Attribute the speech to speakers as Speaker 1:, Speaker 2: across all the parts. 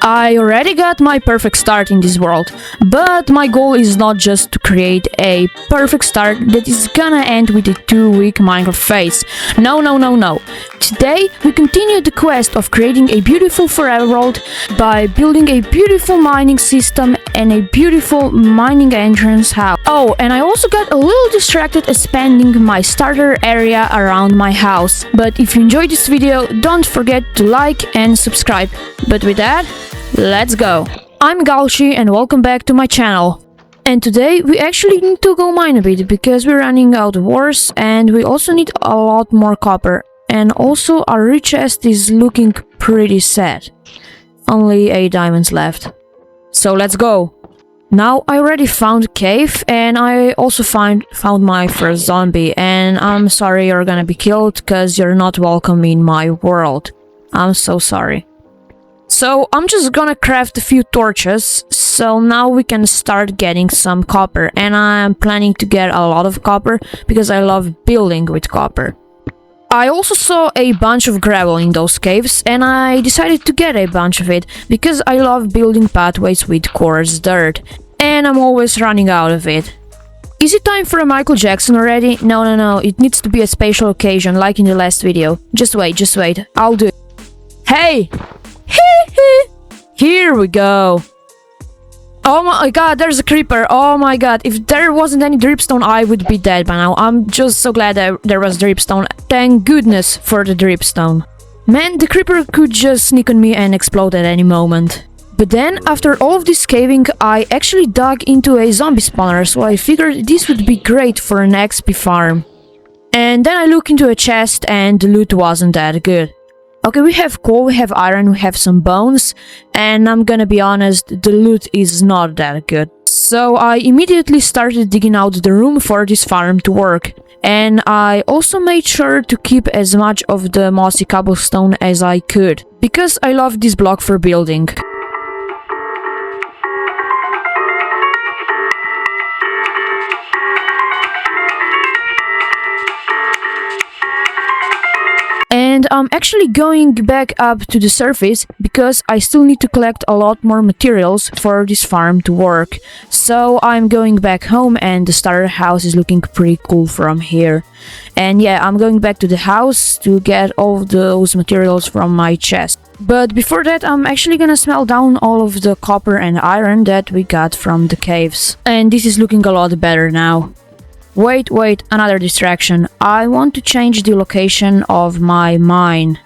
Speaker 1: I already got my perfect start in this world, but my goal is not just to create a perfect start that is gonna end with a 2-week Minecraft phase. No. Today we continue the quest of creating a beautiful forever world by building a beautiful mining system and a beautiful mining entrance house. Oh, and I also got a little distracted expanding my starter area around my house. But if you enjoyed this video, don't forget to like and subscribe. But with that, let's go! I'm Galshi and welcome back to my channel. And today we actually need to go mine a bit because we're running out of ores and we also need a lot more copper. And also our rich chest is looking pretty sad. Only 8 diamonds left. So let's go! Now I already found a cave and I also found my first zombie, and I'm sorry you're gonna be killed cause you're not welcome in my world. I'm so sorry. So I'm just gonna craft a few torches, so now we can start getting some copper, and I'm planning to get a lot of copper because I love building with copper. I also saw a bunch of gravel in those caves and I decided to get a bunch of it because I love building pathways with coarse dirt, and I'm always running out of it. Is it time for a Michael Jackson already? No, it needs to be a special occasion like in the last video. Just wait, I'll do it. Hey! Here we go! Oh my god, there's a creeper! Oh my god, if there wasn't any dripstone, I would be dead by now. I'm just so glad that there was dripstone. Thank goodness for the dripstone. Man, the creeper could just sneak on me and explode at any moment. But then, after all of this caving, I actually dug into a zombie spawner, so I figured this would be great for an XP farm. And then I looked into a chest and the loot wasn't that good. Okay, we have coal, we have iron, we have some bones, and I'm gonna be honest, the loot is not that good. So I immediately started digging out the room for this farm to work. And I also made sure to keep as much of the mossy cobblestone as I could, because I love this block for building. And I'm actually going back up to the surface because I still need to collect a lot more materials for this farm to work. So I'm going back home and the starter house is looking pretty cool from here. And yeah, I'm going back to the house to get all of those materials from my chest. But before that, I'm actually gonna smelt down all of the copper and iron that we got from the caves. And this is looking a lot better now. Wait, another distraction. I want to change the location of my mine.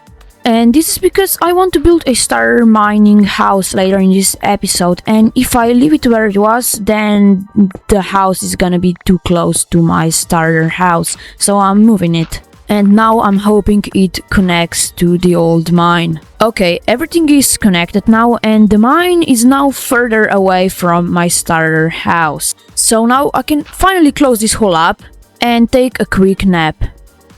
Speaker 1: And this is because I want to build a starter mining house later in this episode, and if I leave it where it was, then the house is gonna be too close to my starter house, so I'm moving it. And now I'm hoping it connects to the old mine. Okay, everything is connected now, and the mine is now further away from my starter house. So now I can finally close this hole up and take a quick nap.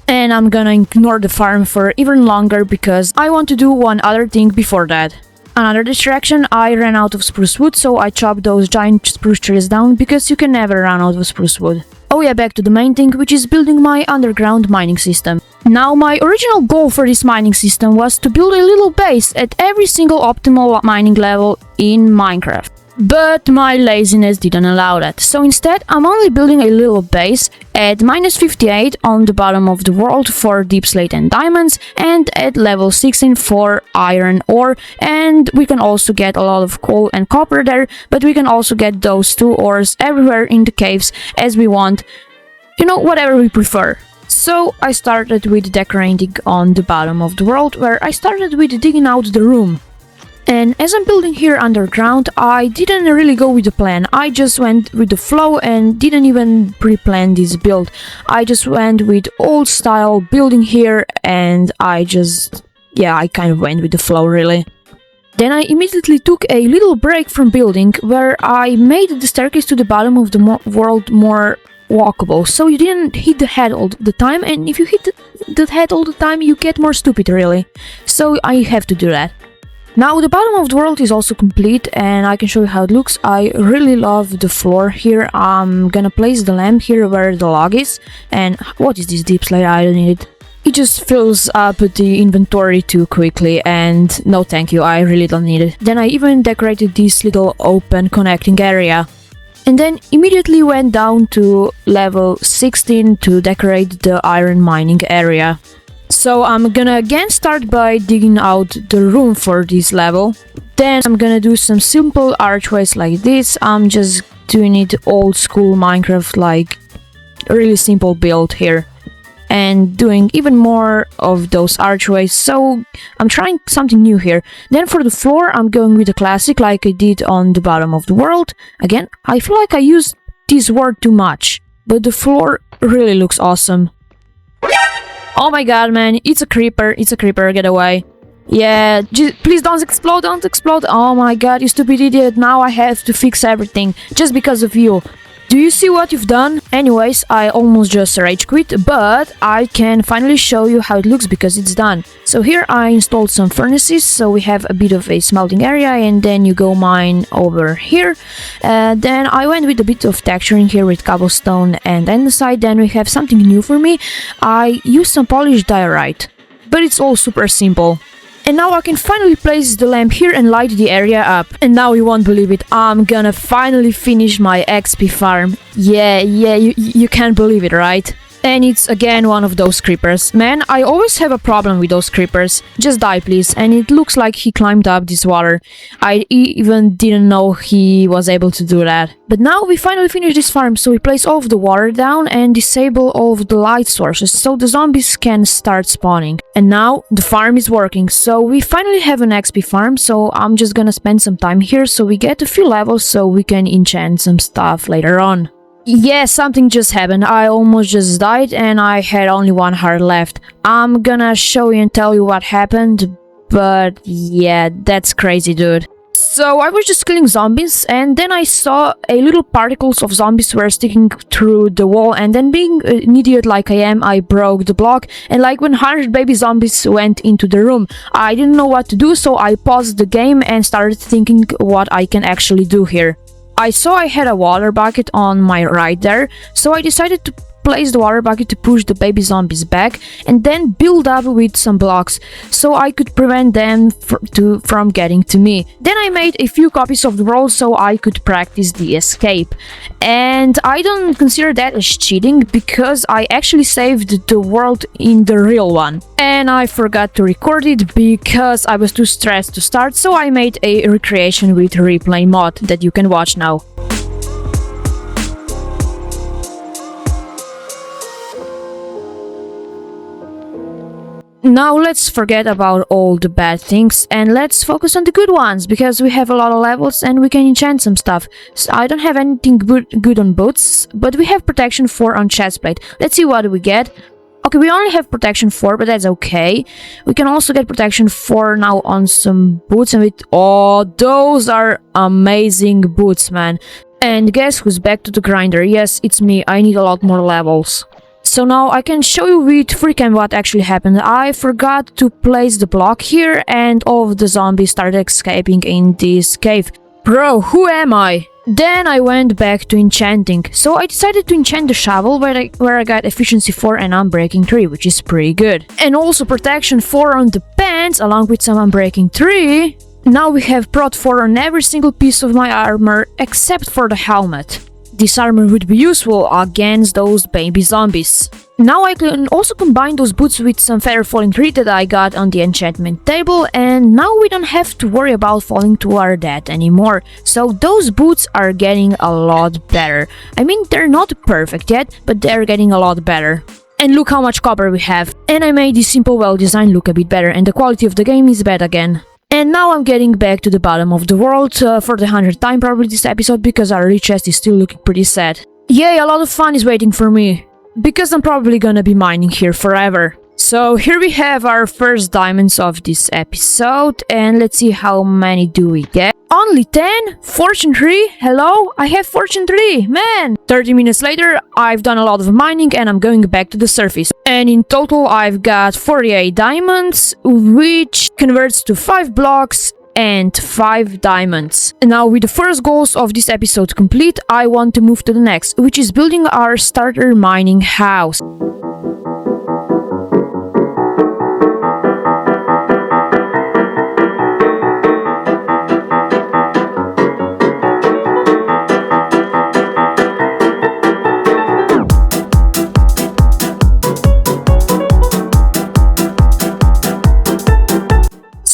Speaker 1: And I'm gonna ignore the farm for even longer because I want to do one other thing before that. Another distraction, I ran out of spruce wood, so I chopped those giant spruce trees down because you can never run out of spruce wood. Oh yeah, back to the main thing, which is building my underground mining system. Now, my original goal for this mining system was to build a little base at every single optimal mining level in Minecraft. But my laziness didn't allow that, so instead I'm only building a little base at -58 on the bottom of the world for deep slate and diamonds, and at level 16 for iron ore, and we can also get a lot of coal and copper there, but we can also get those 2 ores everywhere in the caves as we want, you know, whatever we prefer. So I started with decorating on the bottom of the world, where I started with digging out the room. And as I'm building here underground, I didn't really go with the plan. I just went with the flow and didn't even pre-plan this build. I just went with old style building here, and I kind of went with the flow really. Then I immediately took a little break from building, where I made the staircase to the bottom of the world more walkable, so you didn't hit the head all the time, and if you hit the head all the time, you get more stupid really. So I have to do that. Now the bottom of the world is also complete, and I can show you how it looks. I really love the floor here. I'm gonna place the lamp here where the log is. And what is this deep slate? I don't need it. it just fills up the inventory too quickly, and no thank you, I really don't need it. Then I even decorated this little open connecting area. And then immediately went down to level 16 to decorate the iron mining area. So I'm gonna again start by digging out the room for this level. Then I'm gonna do some simple archways like this. I'm just doing it old school Minecraft, like really simple build here. And doing even more of those archways, so I'm trying something new here. Then for the floor, I'm going with the classic like I did on the bottom of the world. Again, I feel like I used this word too much, but the floor really looks awesome. Oh my god, man, it's a creeper, get away. Yeah, please don't explode, Oh my god, you stupid idiot, now I have to fix everything, just because of you. Do you see what you've done? Anyways, I almost just rage quit, but I can finally show you how it looks because it's done. So here I installed some furnaces, so we have a bit of a smelting area, and then you go mine over here. Then I went with a bit of texturing here with cobblestone and andesite. Then we have something new for me. I used some polished diorite, but it's all super simple. And now I can finally place the lamp here and light the area up. And now you won't believe it, I'm gonna finally finish my XP farm. Yeah, you can't believe it, right? And it's again one of those creepers. Man, I always have a problem with those creepers. Just die, please. And it looks like he climbed up this water. I even didn't know he was able to do that. But now we finally finished this farm, so we place all of the water down and disable all of the light sources so the zombies can start spawning. And now the farm is working, so we finally have an XP farm, so I'm just gonna spend some time here so we get a few levels so we can enchant some stuff later on. Yeah, something just happened. I almost just died and I had only one heart left. I'm gonna show you and tell you what happened, but yeah, that's crazy, dude. So I was just killing zombies and then I saw a little particles of zombies were sticking through the wall, and then being an idiot like I am, I broke the block, and like 100 baby zombies went into the room. I didn't know what to do, so I paused the game and started thinking what I can actually do here. I saw I had a water bucket on my right there, so I decided to place the water bucket to push the baby zombies back and then build up with some blocks so I could prevent them from getting to me. Then I made a few copies of the world so I could practice the escape. And I don't consider that as cheating because I actually saved the world in the real one. And I forgot to record it because I was too stressed to start, so I made a recreation with replay mod that you can watch now. Now let's forget about all the bad things and let's focus on the good ones, because we have a lot of levels and we can enchant some stuff. So I don't have anything good on boots, but we have protection 4 on chestplate. Let's see what we get. Okay, we only have protection 4, but that's okay. We can also get protection 4 now on some boots, and oh, those are amazing boots, man. And guess who's back to the grinder? Yes, it's me. I need a lot more levels. So now I can show you with freecam what actually happened. I forgot to place the block here and all of the zombies started escaping in this cave. Bro, who am I? Then I went back to enchanting. So I decided to enchant the shovel where I got efficiency 4 and unbreaking 3, which is pretty good. And also protection 4 on the pants along with some unbreaking 3. Now we have prot 4 on every single piece of my armor except for the helmet. This armor would be useful against those baby zombies. Now I can also combine those boots with some feather falling 3 that I got on the enchantment table, and now we don't have to worry about falling to our death anymore. So those boots are getting a lot better. I mean, they're not perfect yet, but they're getting a lot better. And look how much copper we have. And I made this simple well design look a bit better, and the quality of the game is bad again. And now I'm getting back to the bottom of the world for the 100th time probably this episode, because our chest is still looking pretty sad. Yay, a lot of fun is waiting for me, because I'm probably gonna be mining here forever. So here we have our first diamonds of this episode, and let's see how many do we get. Only 10? Fortune 3? Hello? I have Fortune 3, man! 30 minutes later, I've done a lot of mining and I'm going back to the surface. And in total, I've got 48 diamonds, which converts to 5 blocks and 5 diamonds. And now with the first goals of this episode complete, I want to move to the next, which is building our starter mining house.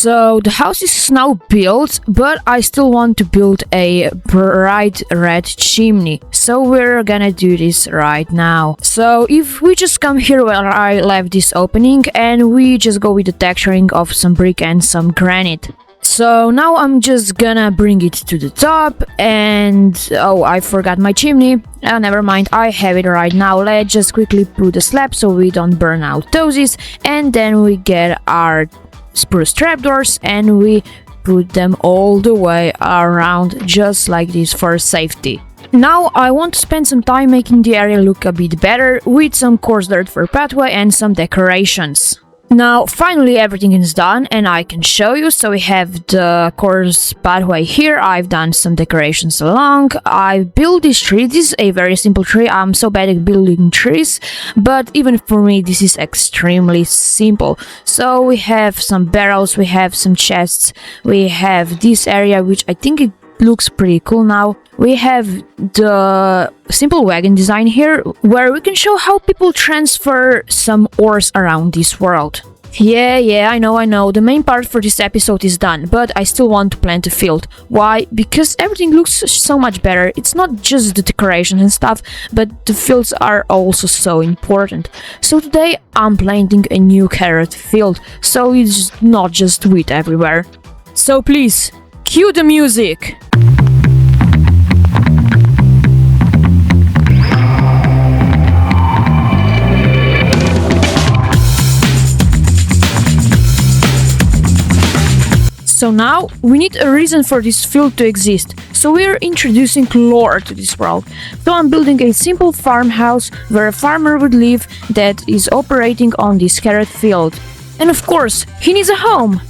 Speaker 1: So the house is now built, but I still want to build a bright red chimney. So we're gonna do this right now. So if we just come here where I left this opening and we just go with the texturing of some brick and some granite. So now I'm just gonna bring it to the top and oh, I forgot my chimney. Oh, never mind, I have it right now. Let's just quickly put the slab so we don't burn out those, and then we get our spruce trapdoors and we put them all the way around just like this for safety. Now I want to spend some time making the area look a bit better with some coarse dirt for pathway and some decorations. Now finally everything is done and I can show you. So we have the coarse pathway here. I've done some decorations along. I built this tree. This is a very simple tree. I'm so bad at building trees, but even for me this is extremely simple. So we have some barrels, we have some chests, we have this area which I think it looks pretty cool now. We have the simple wagon design here where we can show how people transfer some ores around this world. Yeah, I know, the main part for this episode is done, but I still want to plant a field. Why? Because everything looks so much better. It's not just the decoration and stuff, but the fields are also so important. So today I'm planting a new carrot field, so it's not just wheat everywhere. So please, cue the music! So now we need a reason for this field to exist. So we're introducing lore to this world. So I'm building a simple farmhouse where a farmer would live that is operating on this carrot field. And of course, he needs a home.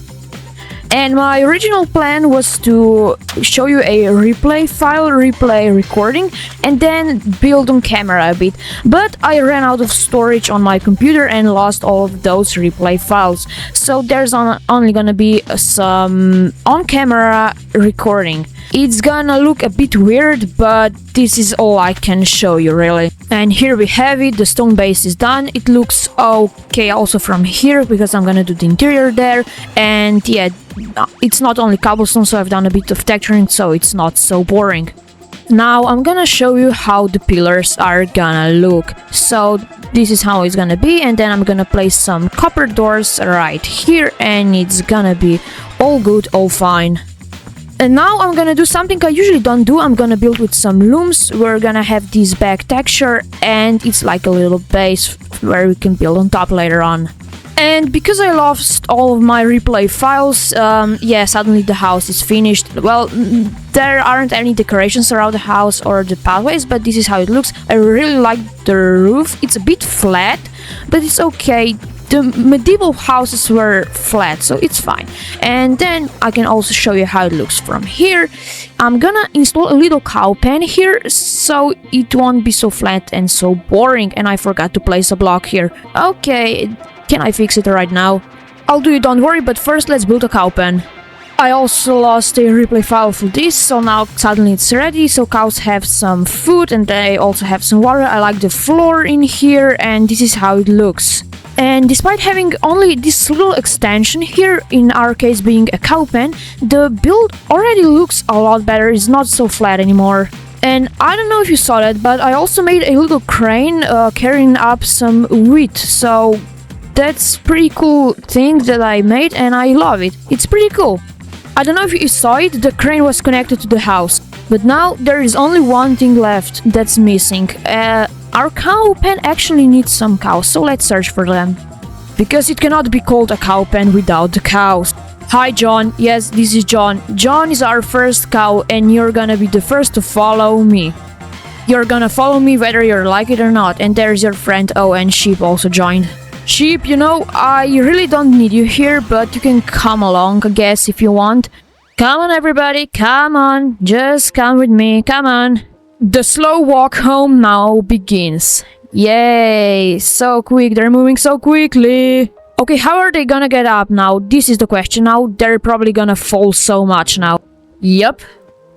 Speaker 1: And my original plan was to show you a replay recording, and then build on camera a bit. But I ran out of storage on my computer and lost all of those replay files. So there's only gonna be some on-camera recording. It's gonna look a bit weird, but this is all I can show you really. And here we have it, the stone base is done. It looks okay also from here because I'm gonna do the interior there. And yeah, it's not only cobblestone, so I've done a bit of texturing, so it's not so boring. Now I'm gonna show you how the pillars are gonna look. So this is how it's gonna be, and then I'm gonna place some copper doors right here, and it's gonna be all good, all fine. And now I'm gonna do something I usually don't do. I'm gonna build with some looms. We're gonna have this back texture, and it's like a little base where we can build on top later on. And because I lost all of my replay files, yeah, suddenly the house is finished. Well, there aren't any decorations around the house or the pathways, but this is how it looks. I really like the roof. It's a bit flat, but it's okay. The medieval houses were flat, so it's fine. And then I can also show you how it looks from here. I'm gonna install a little cow pen here, so it won't be so flat and so boring. And I forgot to place a block here. Okay. Can I fix it right now? I'll do it, don't worry, but first let's build a cow pen. I also lost a replay file for this, so now suddenly it's ready, so cows have some food and they also have some water. I like the floor in here, and this is how it looks. And despite having only this little extension here, in our case being a cow pen, the build already looks a lot better. It's not so flat anymore. And I don't know if you saw that, but I also made a little crane carrying up some wheat, so that's pretty cool thing that I made, and I love it. It's pretty cool. I don't know if you saw it, the crane was connected to the house. But now there is only one thing left that's missing. Our cow pen actually needs some cows, so let's search for them. Because it cannot be called a cow pen without the cows. Hi John, yes, this is John. John is our first cow, and you're gonna be the first to follow me. You're gonna follow me whether you like it or not. And there's your friend. Oh, and Sheep also joined. Sheep, you know, I really don't need you here, but you can come along, I guess, if you want. Come on, everybody, come on. Just come with me, come on. The slow walk home now begins. Yay, so quick, they're moving so quickly. Okay, how are they gonna get up now? This is the question now. They're probably gonna fall so much now. Yep,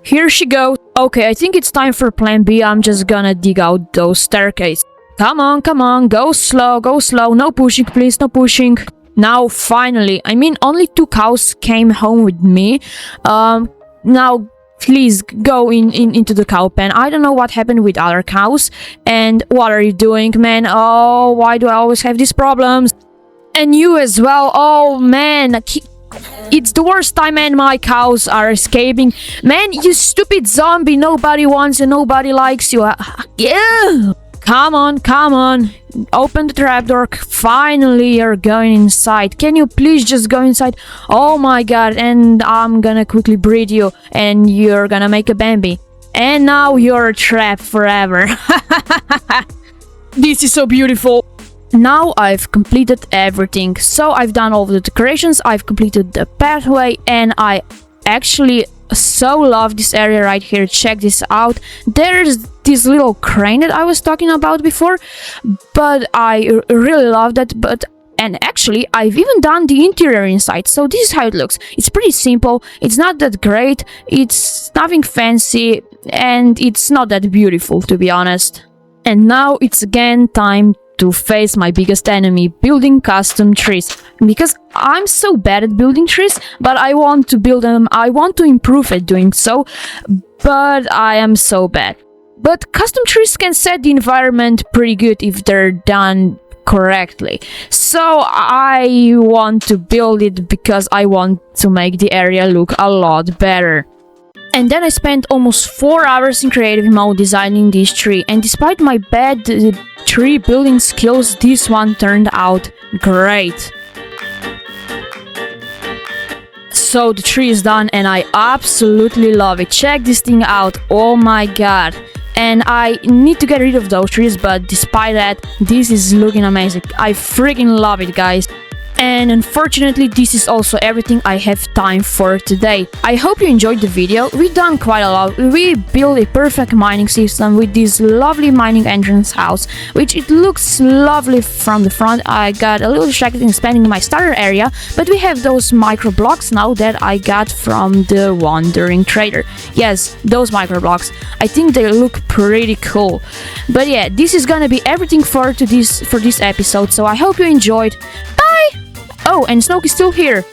Speaker 1: here she goes. Okay, I think it's time for plan B. I'm just gonna dig out those staircases. Come on, go slow, no pushing, please, no pushing. Now finally, I mean, only 2 cows came home with me. Now please go into the cow pen. I don't know what happened with other cows. And what are you doing, man? Oh, why do I always have these problems? And you as well. Oh man, it's the worst time, and my cows are escaping. Man, you stupid zombie. Nobody wants you, nobody likes you. Yeah. Come on. Open the trapdoor. Finally, you're going inside. Can you please just go inside? Oh my god, and I'm gonna quickly breed you, and you're gonna make a baby. And now you're trapped forever. This is so beautiful. Now I've completed everything. So I've done all the decorations, I've completed the pathway, and I actually so love this area right here. Check this out. There's this little crane that I was talking about before, but I really love that. And actually, I've even done the interior inside, so this is how it looks. It's pretty simple, it's not that great, it's nothing fancy, and it's not that beautiful, to be honest. And now it's again time to face my biggest enemy, building custom trees. Because I'm so bad at building trees, but I want to build them, I want to improve at doing so, but I am so bad. But custom trees can set the environment pretty good if they're done correctly. So I want to build it because I want to make the area look a lot better. And then I spent almost 4 hours in creative mode designing this tree, and despite my bad tree building skills, this one turned out great. So the tree is done and I absolutely love it. Check this thing out, oh my god. And I need to get rid of those trees, but despite that, this is looking amazing. I freaking love it, guys. And unfortunately, this is also everything I have time for today. I hope you enjoyed the video. We've done quite a lot. We built a perfect mining system with this lovely mining entrance house, which it looks lovely from the front. I got a little distracted in expanding my starter area, but we have those micro blocks now that I got from the wandering trader. Yes, those micro blocks. I think they look pretty cool. But yeah, this is gonna be everything for this episode, so I hope you enjoyed. Bye! Oh, and Snoke is still here.